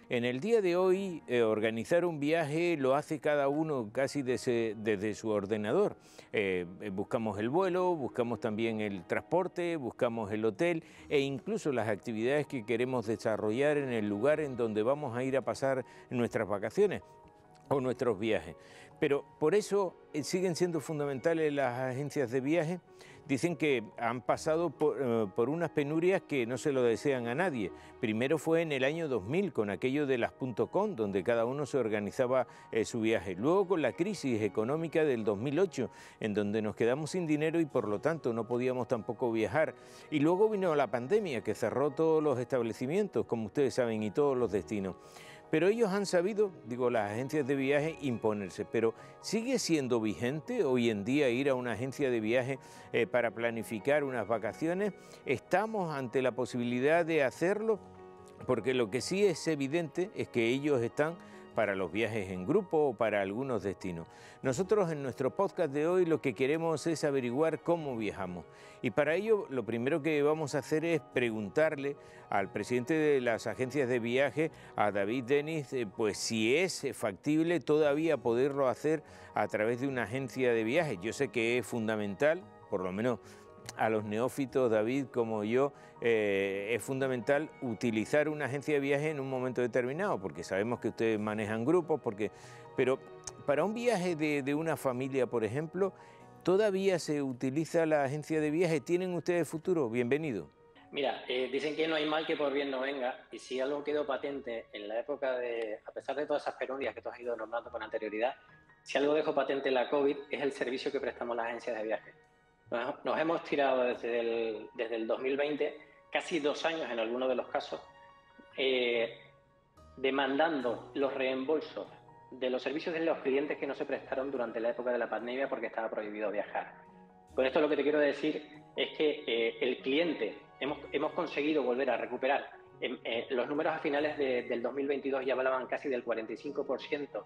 En el día de hoy, organizar un viaje lo hace cada uno casi desde su ordenador. Buscamos el vuelo, buscamos también el transporte, buscamos el hotel e incluso las actividades que queremos desarrollar en el lugar en donde vamos a ir a pasar nuestras vacaciones o nuestros viajes. Pero por eso siguen siendo fundamentales las agencias de viaje. Dicen que han pasado por unas penurias que no se lo desean a nadie. Primero fue en el año 2000 con aquello de las .com, donde cada uno se organizaba su viaje. Luego con la crisis económica del 2008, en donde nos quedamos sin dinero y por lo tanto no podíamos tampoco viajar. Y luego vino la pandemia, que cerró todos los establecimientos, como ustedes saben, y todos los destinos. Pero ellos han sabido, digo, las agencias de viaje, imponerse. Pero ¿sigue siendo vigente hoy en día ir a una agencia de viaje para planificar unas vacaciones? ¿Estamos ante la posibilidad de hacerlo? Porque lo que sí es evidente es que ellos están para los viajes en grupo o para algunos destinos. Nosotros en nuestro podcast de hoy lo que queremos es averiguar cómo viajamos. Y para ello lo primero que vamos a hacer es preguntarle al presidente de las agencias de viaje, a David Denis, pues si es factible todavía poderlo hacer a través de una agencia de viaje. Yo sé que es fundamental, por lo menos a los neófitos, David, como yo, es fundamental utilizar una agencia de viaje en un momento determinado, porque sabemos que ustedes manejan grupos, pero para un viaje de una familia, por ejemplo, ¿todavía se utiliza la agencia de viaje? ¿Tienen ustedes futuro? Bienvenido. Mira, dicen que no hay mal que por bien no venga, y si algo quedó patente en la época de, a pesar de todas esas penurias que tú has ido nombrando con anterioridad, si algo dejó patente la COVID es el servicio que prestamos las agencias de viaje. Nos hemos tirado desde el 2020, casi 2 años en algunos de los casos, eh, demandando los reembolsos de los servicios de los clientes que no se prestaron durante la época de la pandemia porque estaba prohibido viajar. Con esto lo que te quiero decir es que el cliente, hemos conseguido volver a recuperar. Los números a finales del 2022 ya hablaban casi del 45%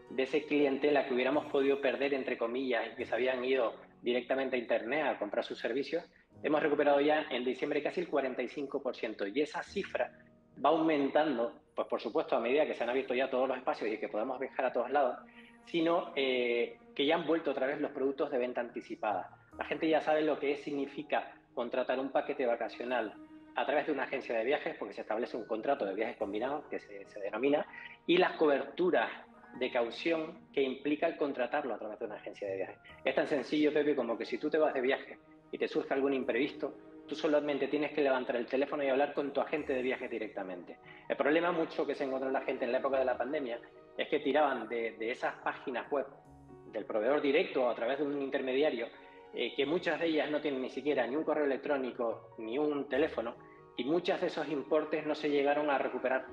de ese clientela que hubiéramos podido perder, entre comillas, y que se habían ido directamente a Internet a comprar sus servicios. Hemos recuperado ya en diciembre casi el 45%, y esa cifra va aumentando, pues por supuesto a medida que se han abierto ya todos los espacios y que podemos viajar a todos lados, sino que ya han vuelto otra vez los productos de venta anticipada. La gente ya sabe lo que significa contratar un paquete vacacional a través de una agencia de viajes, porque se establece un contrato de viajes combinados, que se denomina, y las coberturas de caución que implica el contratarlo a través de una agencia de viajes. Es tan sencillo, Pepe, como que si tú te vas de viaje y te surge algún imprevisto, tú solamente tienes que levantar el teléfono y hablar con tu agente de viajes directamente. El problema mucho que se encontró la gente en la época de la pandemia es que tiraban de esas páginas web del proveedor directo o a través de un intermediario, que muchas de ellas no tienen ni siquiera ni un correo electrónico ni un teléfono, y muchos de esos importes no se llegaron a recuperar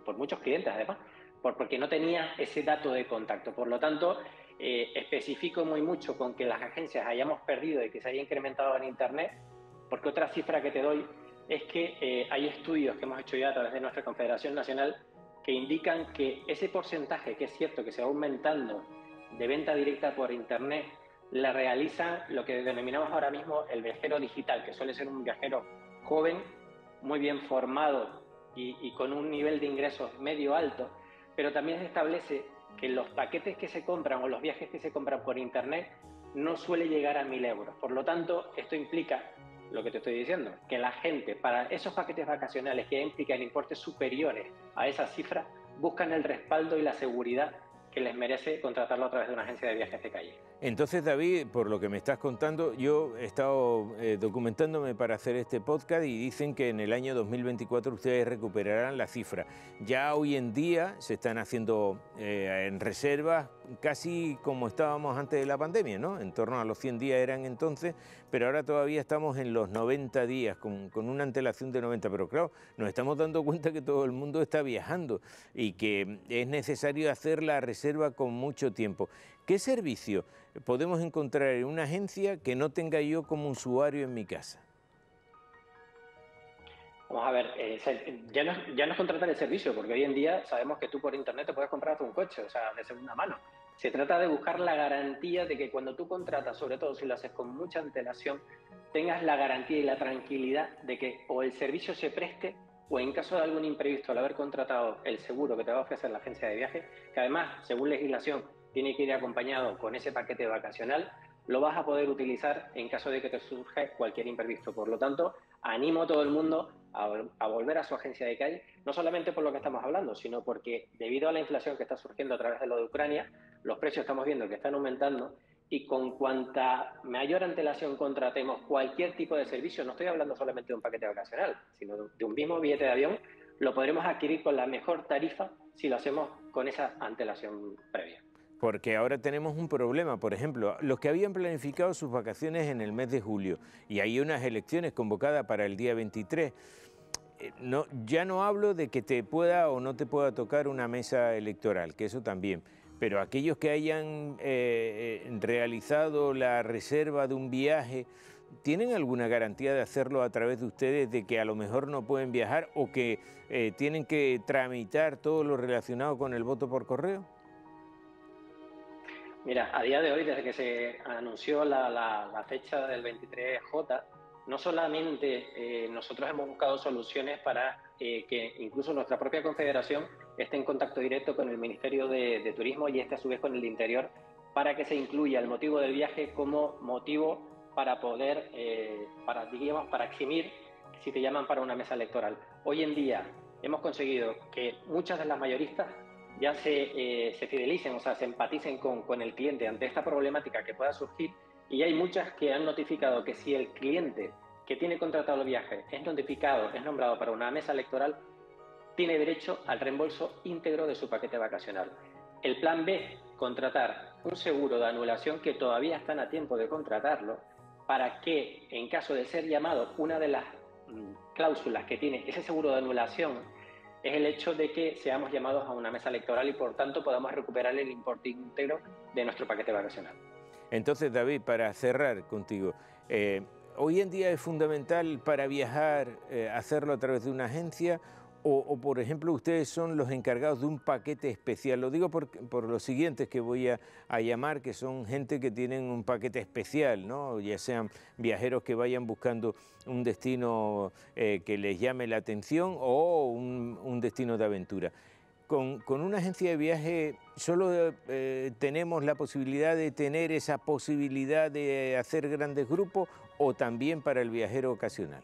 por muchos clientes además, porque no tenía ese dato de contacto. Por lo tanto, especifico muy mucho con que las agencias hayamos perdido y que se haya incrementado en Internet, porque otra cifra que te doy es que hay estudios que hemos hecho ya a través de nuestra Confederación Nacional que indican que ese porcentaje, que es cierto que se va aumentando, de venta directa por Internet, la realiza lo que denominamos ahora mismo el viajero digital, que suele ser un viajero joven, muy bien formado y con un nivel de ingresos medio alto, pero también se establece que los paquetes que se compran o los viajes que se compran por Internet no suele llegar a 1.000 euros. Por lo tanto, esto implica lo que te estoy diciendo, que la gente para esos paquetes vacacionales que implican importes superiores a esa cifra, buscan el respaldo y la seguridad que les merece contratarlo a través de una agencia de viajes de calle. Entonces, David, por lo que me estás contando, yo he estado documentándome para hacer este podcast y dicen que en el año 2024 ustedes recuperarán la cifra. Ya hoy en día se están haciendo en reservas casi como estábamos antes de la pandemia, ¿no? En torno a los 100 días eran entonces, pero ahora todavía estamos en los 90 días, con una antelación de 90. Pero claro, nos estamos dando cuenta que todo el mundo está viajando y que es necesario hacer la reserva con mucho tiempo. ¿Qué servicio podemos encontrar en una agencia que no tenga yo como usuario en mi casa? Vamos a ver, ya no es contratar el servicio, porque hoy en día sabemos que tú por internet te puedes comprar un coche, o sea, de segunda mano. Se trata de buscar la garantía de que cuando tú contratas, sobre todo si lo haces con mucha antelación, tengas la garantía y la tranquilidad de que o el servicio se preste o en caso de algún imprevisto al haber contratado el seguro que te va a ofrecer la agencia de viajes, que además, según legislación, tiene que ir acompañado con ese paquete vacacional, lo vas a poder utilizar en caso de que te surja cualquier imprevisto. Por lo tanto, animo a todo el mundo a volver a su agencia de calle, no solamente por lo que estamos hablando, sino porque debido a la inflación que está surgiendo a través de lo de Ucrania, los precios estamos viendo que están aumentando y con cuanta mayor antelación contratemos cualquier tipo de servicio, no estoy hablando solamente de un paquete vacacional, sino de un mismo billete de avión, lo podremos adquirir con la mejor tarifa si lo hacemos con esa antelación previa. Porque ahora tenemos un problema, por ejemplo, los que habían planificado sus vacaciones en el mes de julio y hay unas elecciones convocadas para el día 23, no, ya no hablo de que te pueda o no te pueda tocar una mesa electoral, que eso también, pero aquellos que hayan realizado la reserva de un viaje, ¿tienen alguna garantía de hacerlo a través de ustedes, de que a lo mejor no pueden viajar o que tienen que tramitar todo lo relacionado con el voto por correo? Mira, a día de hoy, desde que se anunció la fecha del 23J, no solamente nosotros hemos buscado soluciones para que incluso nuestra propia confederación esté en contacto directo con el Ministerio de Turismo y este a su vez con el de Interior, para que se incluya el motivo del viaje como motivo para poder, para eximir si te llaman para una mesa electoral. Hoy en día hemos conseguido que muchas de las mayoristas ya se fidelicen, o sea, se empaticen con el cliente ante esta problemática que pueda surgir, y hay muchas que han notificado que si el cliente que tiene contratado el viaje es notificado, es nombrado para una mesa electoral, tiene derecho al reembolso íntegro de su paquete vacacional. El plan B, contratar un seguro de anulación, que todavía están a tiempo de contratarlo, para que en caso de ser llamado, una de las cláusulas que tiene ese seguro de anulación es el hecho de que seamos llamados a una mesa electoral y por tanto podamos recuperar el importe íntegro de nuestro paquete vacacional. Entonces, David, para cerrar contigo, hoy en día es fundamental para viajar hacerlo a través de una agencia o, por ejemplo, ustedes son los encargados de un paquete especial. Lo digo por los siguientes que voy a llamar, que son gente que tienen un paquete especial, ¿no? Ya sean viajeros que vayan buscando un destino que les llame la atención o un destino de aventura. Con una agencia de viaje solo tenemos la posibilidad de tener esa posibilidad de hacer grandes grupos o también para el viajero ocasional.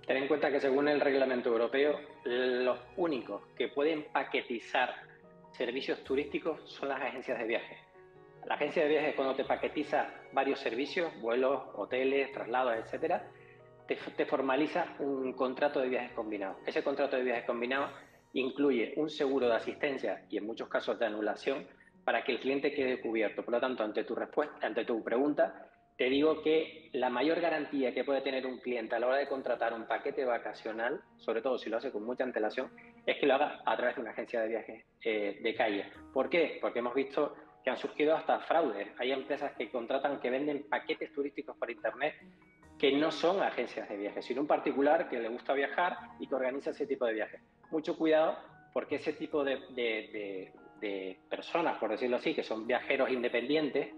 Ten en cuenta que según el reglamento europeo, los únicos que pueden paquetizar servicios turísticos son las agencias de viaje. La agencia de viajes, cuando te paquetiza varios servicios, vuelos, hoteles, traslados, etcétera, te formaliza un contrato de viajes combinado. Ese contrato de viajes combinado incluye un seguro de asistencia y en muchos casos de anulación para que el cliente quede cubierto. Por lo tanto, ante tu pregunta, te digo que la mayor garantía que puede tener un cliente a la hora de contratar un paquete vacacional, sobre todo si lo hace con mucha antelación, es que lo haga a través de una agencia de viajes de calle. ¿Por qué? Porque hemos visto que han surgido hasta fraudes. Hay empresas que contratan, que venden paquetes turísticos por internet que no son agencias de viajes, sino un particular que le gusta viajar y que organiza ese tipo de viajes. Mucho cuidado, porque ese tipo de personas, por decirlo así, que son viajeros independientes,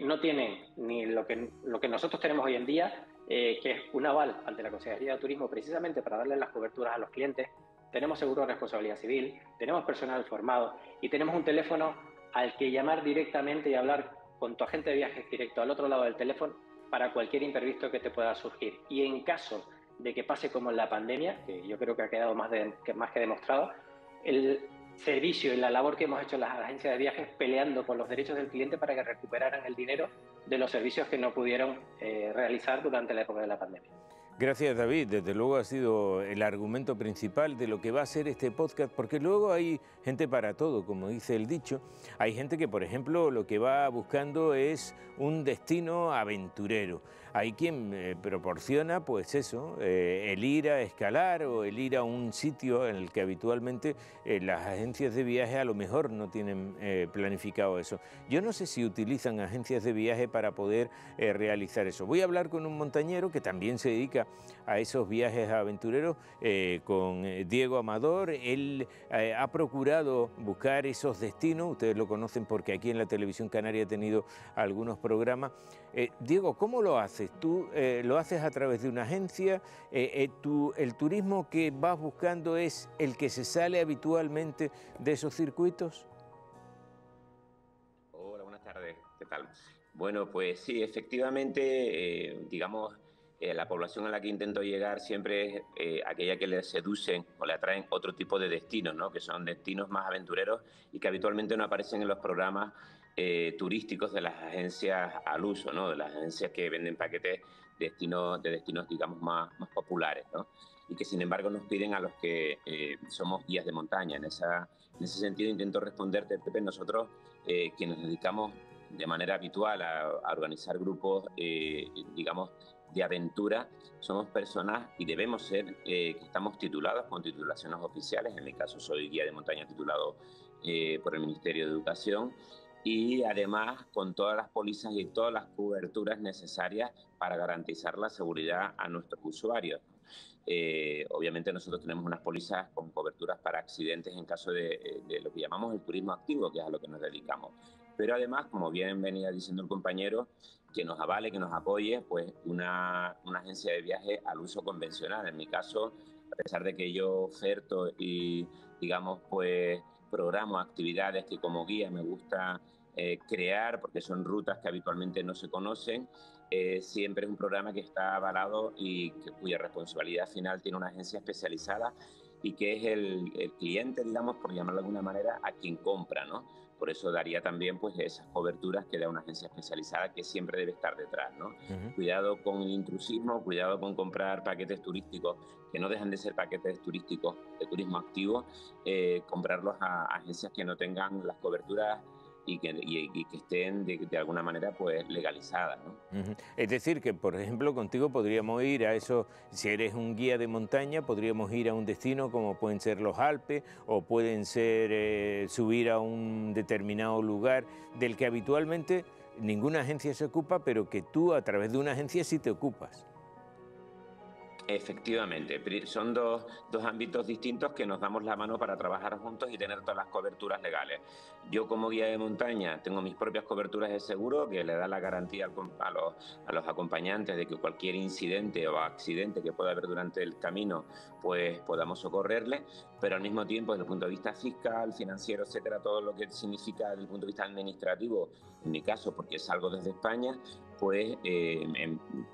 no tienen ni lo que nosotros tenemos hoy en día, que es un aval ante la Consejería de Turismo, precisamente para darle las coberturas a los clientes. Tenemos seguro de responsabilidad civil, tenemos personal formado y tenemos un teléfono al que llamar directamente y hablar con tu agente de viajes directo al otro lado del teléfono para cualquier imprevisto que te pueda surgir. Y en caso de que pase como en la pandemia, que yo creo que ha quedado más que demostrado, el servicio y la labor que hemos hecho en las agencias de viajes peleando por los derechos del cliente para que recuperaran el dinero de los servicios que no pudieron realizar durante la época de la pandemia. Gracias, David. Desde luego ha sido el argumento principal de lo que va a ser este podcast, porque luego hay gente para todo, como dice el dicho. Hay gente que, por ejemplo, lo que va buscando es un destino aventurero. Hay quien proporciona, pues eso, el ir a escalar o el ir a un sitio en el que habitualmente las agencias de viaje a lo mejor no tienen planificado eso. Yo no sé si utilizan agencias de viaje para poder realizar eso. Voy a hablar con un montañero que también se dedica a esos viajes aventureros con Diego Amador. Él ha procurado buscar esos destinos, ustedes lo conocen porque aquí en la televisión canaria ha tenido algunos programas. Diego, ¿cómo lo haces? ¿Tú lo haces a través de una agencia? ¿El turismo que vas buscando es el que se sale habitualmente de esos circuitos? Hola, buenas tardes. ¿Qué tal? Bueno, pues sí, efectivamente, digamos, la población a la que intento llegar siempre es aquella que le seducen o le atraen otro tipo de destinos, ¿no? Que son destinos más aventureros y que habitualmente no aparecen en los programas turísticos de las agencias al uso, ¿no? De las agencias que venden paquetes de destinos, digamos, más populares, ¿no? Y que sin embargo nos piden a los que somos guías de montaña. En ese sentido intento responderte, Pepe. Nosotros, quienes nos dedicamos de manera habitual a organizar grupos, digamos, de aventura, somos personas y debemos ser que estamos titulados con titulaciones oficiales. En mi caso soy guía de montaña titulado por el Ministerio de Educación, y además con todas las pólizas y todas las coberturas necesarias para garantizar la seguridad a nuestros usuarios. Obviamente nosotros tenemos unas pólizas con coberturas para accidentes en caso de lo que llamamos el turismo activo, que es a lo que nos dedicamos. Pero además, como bien venía diciendo el compañero, que nos avale, que nos apoye, pues una agencia de viaje al uso convencional. En mi caso, a pesar de que yo oferto y, digamos, pues programo actividades que como guía me gusta crear, porque son rutas que habitualmente no se conocen, siempre es un programa que está avalado y cuya responsabilidad final tiene una agencia especializada y que es el cliente, digamos, por llamarlo de alguna manera, a quien compra, ¿no? Por eso daría también pues esas coberturas que da una agencia especializada que siempre debe estar detrás, ¿no? Cuidado con el intrusismo, cuidado con comprar paquetes turísticos que no dejan de ser paquetes turísticos de turismo activo, comprarlos a agencias que no tengan las coberturas y que estén de alguna manera pues legalizadas, ¿no? Es decir, que por ejemplo contigo podríamos ir a eso, si eres un guía de montaña, podríamos ir a un destino como pueden ser los Alpes o pueden ser subir a un determinado lugar del que habitualmente ninguna agencia se ocupa, pero que tú a través de una agencia sí te ocupas. Efectivamente, son dos ámbitos distintos que nos damos la mano para trabajar juntos y tener todas las coberturas legales. Yo como guía de montaña tengo mis propias coberturas de seguro que le da la garantía a los acompañantes de que cualquier incidente o accidente que pueda haber durante el camino pues podamos socorrerle, pero al mismo tiempo desde el punto de vista fiscal, financiero, etcétera, todo lo que significa desde el punto de vista administrativo, en mi caso porque salgo desde España, pues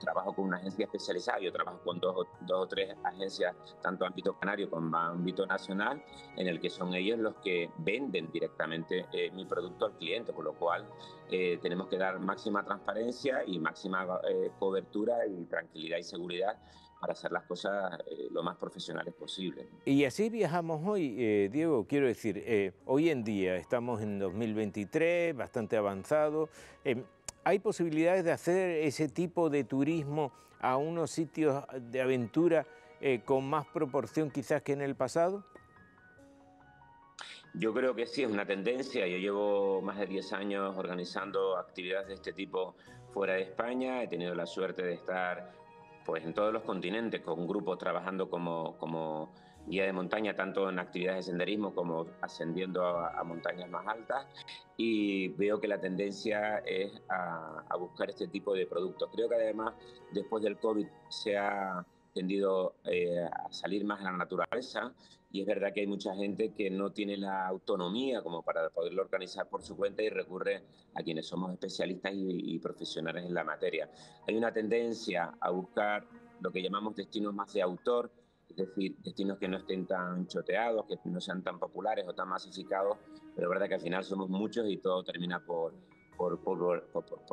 trabajo con una agencia especializada. Yo trabajo con dos o tres agencias, tanto ámbito canario como ámbito nacional, en el que son ellos los que venden directamente mi producto al cliente, con lo cual tenemos que dar máxima transparencia y máxima cobertura y tranquilidad y seguridad para hacer las cosas lo más profesionales posible. Y así viajamos hoy, Diego, quiero decir, hoy en día estamos en 2023, bastante avanzado. ¿Hay posibilidades de hacer ese tipo de turismo a unos sitios de aventura con más proporción quizás que en el pasado? Yo creo que sí, es una tendencia. Yo llevo más de 10 años organizando actividades de este tipo fuera de España. He tenido la suerte de estar pues, en todos los continentes con grupos trabajando como guía de montaña, tanto en actividades de senderismo como ascendiendo a montañas más altas. Y veo que la tendencia es a buscar este tipo de productos. Creo que además, después del COVID, se ha tendido a salir más a la naturaleza, y es verdad que hay mucha gente que no tiene la autonomía como para poderlo organizar por su cuenta y recurre a quienes somos especialistas y profesionales en la materia. Hay una tendencia a buscar lo que llamamos destinos más de autor, es decir, destinos que no estén tan choteados, que no sean tan populares o tan masificados, pero es verdad que al final somos muchos y todo termina por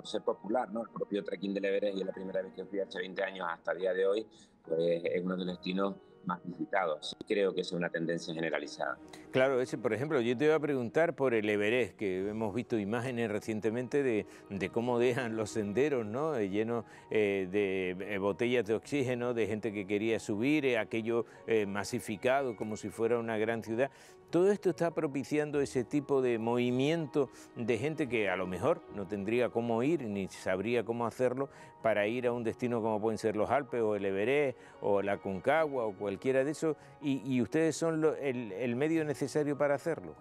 ser popular, ¿no? El propio trekking del Everest, y la primera vez que fui hace 20 años hasta el día de hoy, pues es uno de los destinos más visitados. Creo que es una tendencia generalizada. Claro, ese, por ejemplo, yo te iba a preguntar por el Everest, que hemos visto imágenes recientemente de cómo dejan los senderos, ¿no? Llenos de botellas de oxígeno, de gente que quería subir, aquello masificado como si fuera una gran ciudad. Todo esto está propiciando ese tipo de movimiento de gente que a lo mejor no tendría cómo ir ni sabría cómo hacerlo para ir a un destino como pueden ser los Alpes o el Everest o la Aconcagua o cualquiera de esos, y ustedes son el medio necesario para hacerlo.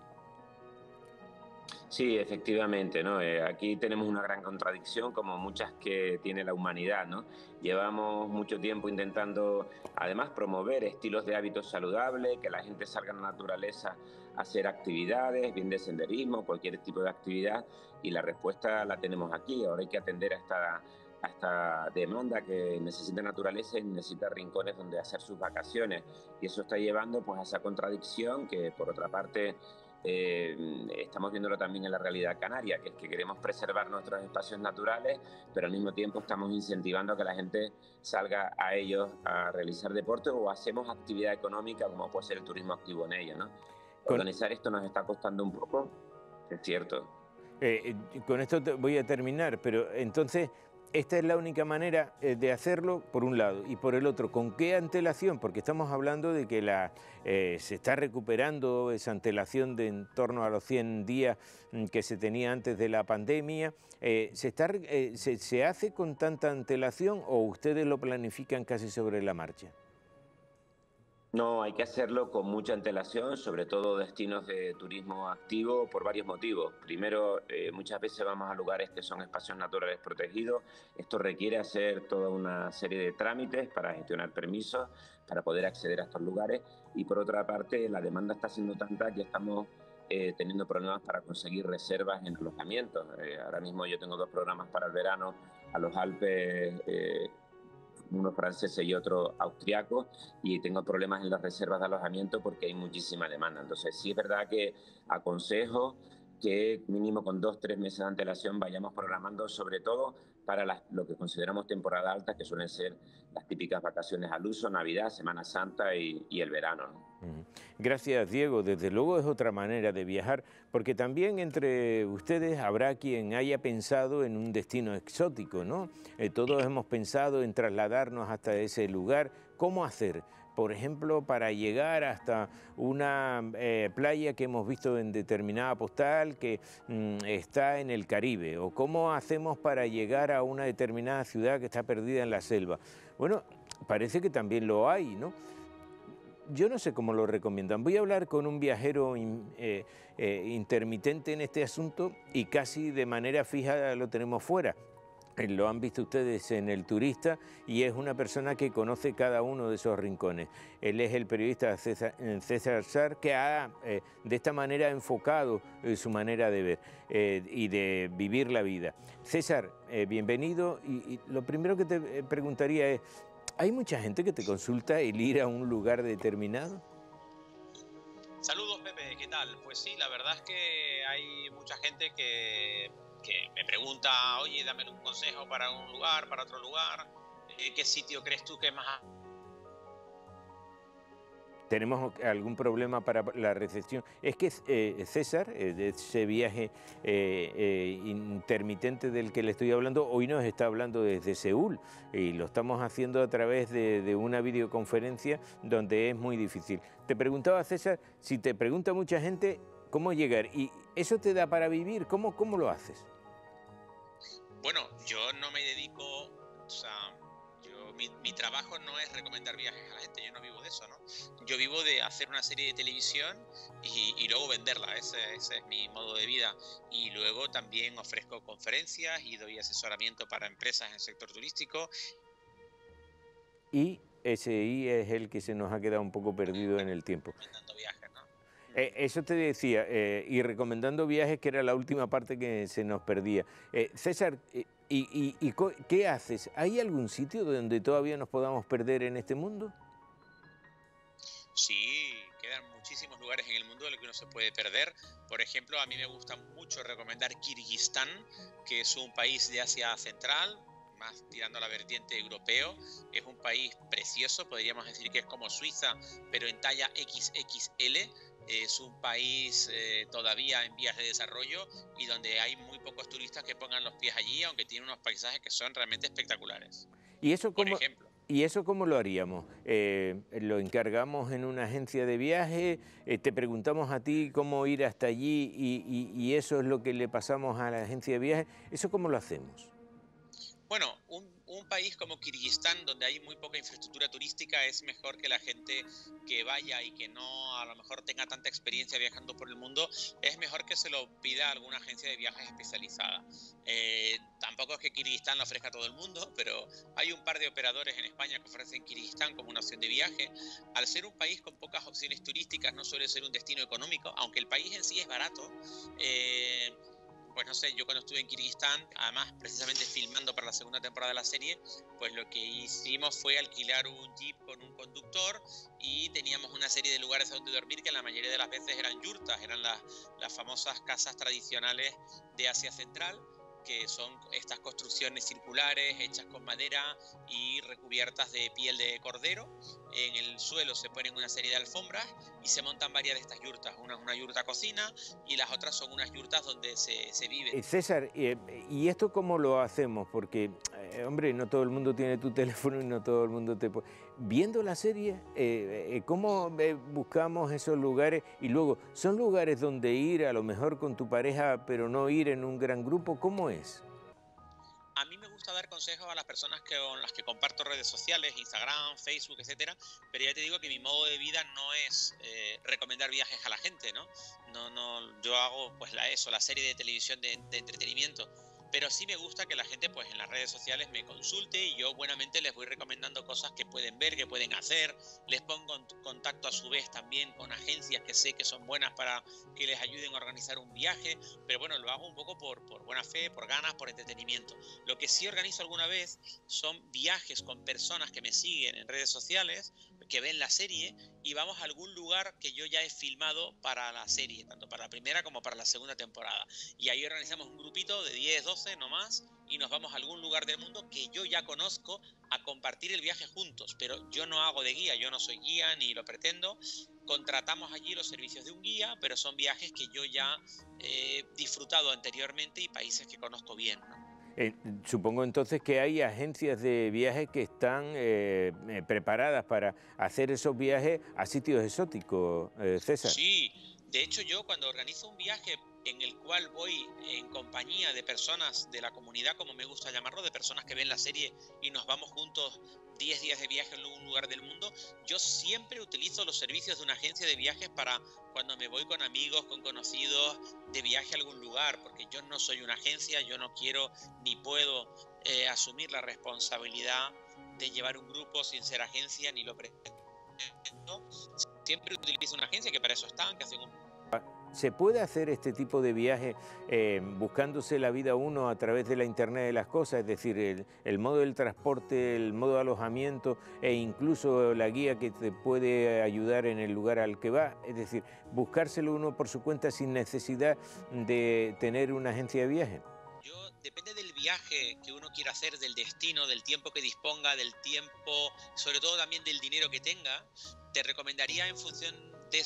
Sí, efectivamente, ¿no? Aquí tenemos una gran contradicción, como muchas que tiene la humanidad, ¿no? Llevamos mucho tiempo intentando, además, promover estilos de hábitos saludables, que la gente salga a la naturaleza a hacer actividades, bien de senderismo, cualquier tipo de actividad, y la respuesta la tenemos aquí. Ahora hay que atender a esta demanda que necesita naturaleza y necesita rincones donde hacer sus vacaciones. Y eso está llevando pues a esa contradicción que, por otra parte, estamos viéndolo también en la realidad canaria, que es que queremos preservar nuestros espacios naturales, pero al mismo tiempo estamos incentivando a que la gente salga a ellos a realizar deporte o hacemos actividad económica como puede ser el turismo activo en ellos, ¿no? Con, Organizar esto nos está costando un poco, es cierto. con esto voy a terminar, pero entonces esta es la única manera de hacerlo, por un lado, y por el otro, ¿con qué antelación? Porque estamos hablando de que se está recuperando esa antelación de en torno a los 100 días que se tenía antes de la pandemia. ¿Se hace con tanta antelación o ustedes lo planifican casi sobre la marcha? No, hay que hacerlo con mucha antelación, sobre todo destinos de turismo activo, por varios motivos. Primero, muchas veces vamos a lugares que son espacios naturales protegidos. Esto requiere hacer toda una serie de trámites para gestionar permisos, para poder acceder a estos lugares. Y por otra parte, la demanda está siendo tanta que estamos teniendo problemas para conseguir reservas en alojamientos. Ahora mismo yo tengo 2 programas para el verano a los Alpes, uno francés y otro austriaco, y tengo problemas en las reservas de alojamiento porque hay muchísima demanda. Entonces sí es verdad que aconsejo que mínimo con 2-3 meses de antelación vayamos programando, sobre todo para lo que consideramos temporada alta, que suelen ser las típicas vacaciones al uso, Navidad, Semana Santa y el verano, ¿no? Gracias, Diego. Desde luego es otra manera de viajar, porque también entre ustedes habrá quien haya pensado en un destino exótico, ¿no? Todos hemos pensado en trasladarnos hasta ese lugar. ¿Cómo hacer? Por ejemplo, para llegar hasta una playa que hemos visto en determinada postal que está en el Caribe, o cómo hacemos para llegar a una determinada ciudad que está perdida en la selva. Bueno, parece que también lo hay, ¿no? Yo no sé cómo lo recomiendan. Voy a hablar con un viajero intermitente en este asunto y casi de manera fija lo tenemos fuera. Lo han visto ustedes en El Turista y es una persona que conoce cada uno de esos rincones. Él es el periodista César Sar, que ha de esta manera enfocado su manera de ver y de vivir la vida. César, bienvenido, y lo primero que te preguntaría es, ¿hay mucha gente que te consulta el ir a un lugar determinado? Saludos, Pepe, ¿qué tal? Pues sí, la verdad es que hay mucha gente que me pregunta, oye, dame un consejo para un lugar, para otro lugar, ¿qué sitio crees tú que es más... ¿Tenemos algún problema para la recepción? Es que César, de ese viaje intermitente del que le estoy hablando, hoy nos está hablando desde Seúl y lo estamos haciendo a través de una videoconferencia donde es muy difícil. Te preguntaba, César, si te pregunta mucha gente, ¿cómo llegar? ¿Y eso te da para vivir? ¿Cómo lo haces? Bueno, yo no me dedico, o sea, mi trabajo no es recomendar viajes a la gente, yo no vivo de eso, ¿no? Yo vivo de hacer una serie de televisión y luego venderla, ese es mi modo de vida. Y luego también ofrezco conferencias y doy asesoramiento para empresas en el sector turístico. Y ese I es el que se nos ha quedado un poco perdido en el tiempo. Recomendando viajes, ¿no? Eso te decía, y recomendando viajes, que era la última parte que se nos perdía. César, ¿qué haces? ¿Hay algún sitio donde todavía nos podamos perder en este mundo? Sí, quedan muchísimos lugares en el mundo de los que uno se puede perder. Por ejemplo, a mí me gusta mucho recomendar Kirguistán, que es un país de Asia Central, más tirando a la vertiente europeo. Es un país precioso, podríamos decir que es como Suiza, pero en talla XXL. Es un país todavía en vías de desarrollo y donde hay muy pocos turistas que pongan los pies allí, aunque tiene unos paisajes que son realmente espectaculares. ¿Y eso Por cómo, ejemplo. ¿Y eso cómo lo haríamos? ¿Lo encargamos en una agencia de viaje? ¿Te preguntamos a ti cómo ir hasta allí y eso es lo que le pasamos a la agencia de viaje? ¿Eso cómo lo hacemos? Bueno, un país como Kirguistán, donde hay muy poca infraestructura turística, es mejor que la gente que vaya y que no a lo mejor tenga tanta experiencia viajando por el mundo, es mejor que se lo pida a alguna agencia de viajes especializada. Tampoco es que Kirguistán lo ofrezca a todo el mundo, pero hay un par de operadores en España que ofrecen Kirguistán como una opción de viaje. Al ser un país con pocas opciones turísticas, no suele ser un destino económico, aunque el país en sí es barato. Pues no sé, yo cuando estuve en Kirguistán, además precisamente filmando para la segunda temporada de la serie, pues lo que hicimos fue alquilar un jeep con un conductor y teníamos una serie de lugares donde dormir que la mayoría de las veces eran yurtas, eran las famosas casas tradicionales de Asia Central, que son estas construcciones circulares hechas con madera y recubiertas de piel de cordero. En el suelo se ponen una serie de alfombras y se montan varias de estas yurtas. Una es una yurta cocina y las otras son unas yurtas donde se vive. César, ¿y esto cómo lo hacemos? Porque, hombre, no todo el mundo tiene tu teléfono y no todo el mundo te... Viendo la serie, ¿cómo buscamos esos lugares? Y luego, ¿son lugares donde ir a lo mejor con tu pareja, pero no ir en un gran grupo? ¿Cómo es? A mí me gusta dar consejos a las personas con las que comparto redes sociales, Instagram, Facebook, etcétera, pero ya te digo que mi modo de vida no es recomendar viajes a la gente, ¿no? Yo hago pues la serie de televisión de entretenimiento, pero sí me gusta que la gente pues en las redes sociales me consulte y yo buenamente les voy recomendando cosas que pueden ver, que pueden hacer, les pongo en contacto a su vez también con agencias que sé que son buenas para que les ayuden a organizar un viaje, pero bueno, lo hago un poco por buena fe, por ganas, por entretenimiento. Lo que sí organizo alguna vez son viajes con personas que me siguen en redes sociales, que ven la serie y vamos a algún lugar que yo ya he filmado para la serie, tanto para la primera como para la segunda temporada. Y ahí organizamos un grupito de 10, 12, no más, y nos vamos a algún lugar del mundo que yo ya conozco a compartir el viaje juntos. Pero yo no hago de guía, yo no soy guía ni lo pretendo. Contratamos allí los servicios de un guía, pero son viajes que yo ya he disfrutado anteriormente y países que conozco bien, ¿no? Supongo entonces que hay agencias de viajes que están preparadas para hacer esos viajes a sitios exóticos, César. Sí, de hecho yo cuando organizo un viaje en el cual voy en compañía de personas de la comunidad, como me gusta llamarlo, de personas que ven la serie y nos vamos juntos 10 días de viaje en un lugar del mundo, yo siempre utilizo los servicios de una agencia de viajes para cuando me voy con amigos, con conocidos, de viaje a algún lugar, porque yo no soy una agencia, yo no quiero ni puedo asumir la responsabilidad de llevar un grupo sin ser agencia, ni lo pretendo. Siempre utilizo una agencia que para eso están, que hacen un... ¿Se puede hacer este tipo de viaje buscándose la vida uno a través de la Internet de las cosas? Es decir, el modo del transporte, el modo de alojamiento e incluso la guía que te puede ayudar en el lugar al que va. Es decir, buscárselo uno por su cuenta sin necesidad de tener una agencia de viaje. Depende del viaje que uno quiera hacer, del destino, del tiempo que disponga, del tiempo, sobre todo también del dinero que tenga. Te recomendaría en función de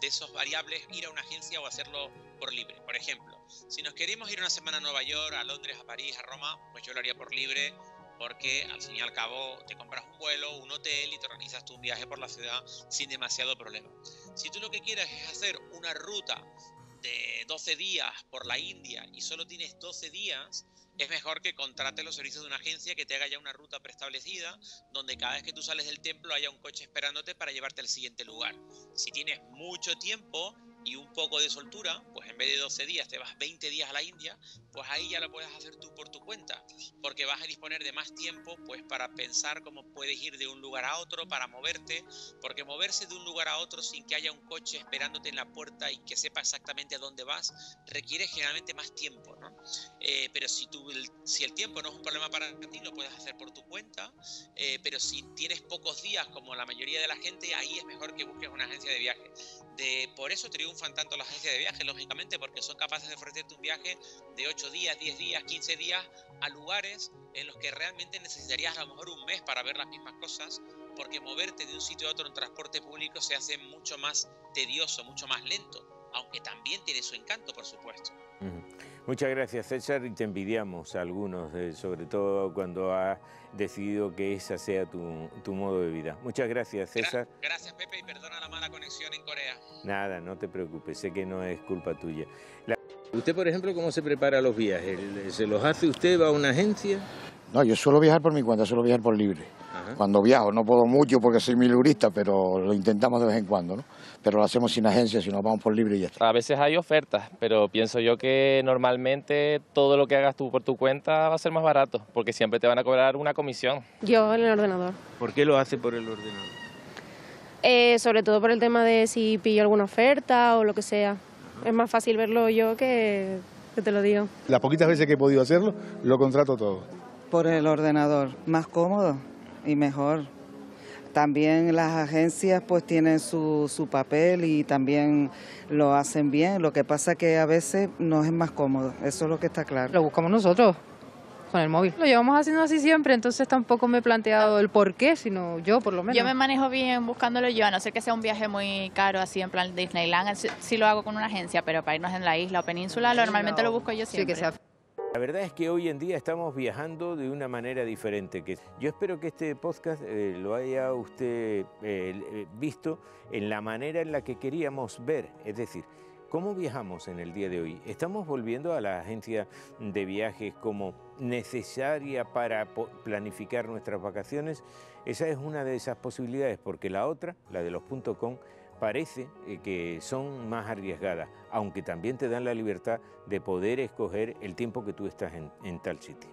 esos variables ir a una agencia o hacerlo por libre. Por ejemplo, si nos queremos ir una semana a Nueva York, a Londres, a París, a Roma, pues yo lo haría por libre porque al fin y al cabo te compras un vuelo, un hotel y te organizas tú un viaje por la ciudad sin demasiado problema. Si tú lo que quieres es hacer una ruta de 12 días por la India y solo tienes 12 días, es mejor que contrates los servicios de una agencia que te haga ya una ruta preestablecida, donde cada vez que tú sales del templo haya un coche esperándote para llevarte al siguiente lugar. Si tienes mucho tiempo y un poco de soltura, pues en vez de 12 días te vas 20 días a la India, pues ahí ya lo puedes hacer tú por tu cuenta, porque vas a disponer de más tiempo pues para pensar cómo puedes ir de un lugar a otro, para moverte, porque moverse de un lugar a otro sin que haya un coche esperándote en la puerta y que sepa exactamente a dónde vas, requiere generalmente más tiempo, ¿no? Pero si el tiempo no es un problema para ti, lo puedes hacer por tu cuenta, pero si tienes pocos días, como la mayoría de la gente, ahí es mejor que busques una agencia de viaje. Por eso triunfan tanto las agencias de viaje, lógicamente, porque son capaces de ofrecerte un viaje de 8 días, 10 días, 15 días a lugares en los que realmente necesitarías a lo mejor un mes para ver las mismas cosas, porque moverte de un sitio a otro en transporte público se hace mucho más tedioso, mucho más lento, aunque también tiene su encanto, por supuesto. Muchas gracias, César, y te envidiamos a algunos, sobre todo cuando has decidido que esa sea tu modo de vida. Muchas gracias, César. Gracias, Pepe, y perdona la mala conexión en Corea. Nada, no te preocupes, sé que no es culpa tuya. ¿Usted, por ejemplo, cómo se prepara los viajes? ¿Se los hace usted, va a una agencia? No, yo suelo viajar por mi cuenta, suelo viajar por libre. Ajá. Cuando viajo, no puedo mucho porque soy milurista, pero lo intentamos de vez en cuando, ¿no? Pero lo hacemos sin agencia, si nos vamos por libre y ya está. A veces hay ofertas, pero pienso yo que normalmente todo lo que hagas tú por tu cuenta va a ser más barato, porque siempre te van a cobrar una comisión. Yo en el ordenador. ¿Por qué lo hace por el ordenador? Sobre todo por el tema de si pillo alguna oferta o lo que sea. Es más fácil verlo yo que te lo digo. Las poquitas veces que he podido hacerlo, lo contrato todo. Por el ordenador, más cómodo y mejor. También las agencias pues tienen su papel y también lo hacen bien. Lo que pasa que a veces no es más cómodo, eso es lo que está claro. Lo buscamos nosotros con el móvil. Lo llevamos haciendo así siempre, entonces tampoco me he planteado el por qué, sino yo por lo menos. Yo me manejo bien buscándolo yo, a no ser que sea un viaje muy caro, así en plan Disneyland, sí lo hago con una agencia, pero para irnos en la isla o península, normalmente lo busco yo siempre. Sí, que sea. La verdad es que hoy en día estamos viajando de una manera diferente. Yo espero que este podcast lo haya usted visto en la manera en la que queríamos ver, es decir, ¿cómo viajamos en el día de hoy? ¿Estamos volviendo a la agencia de viajes como necesaria para planificar nuestras vacaciones? Esa es una de esas posibilidades, porque la otra, la de los .com, parece que son más arriesgadas, aunque también te dan la libertad de poder escoger el tiempo que tú estás en tal sitio.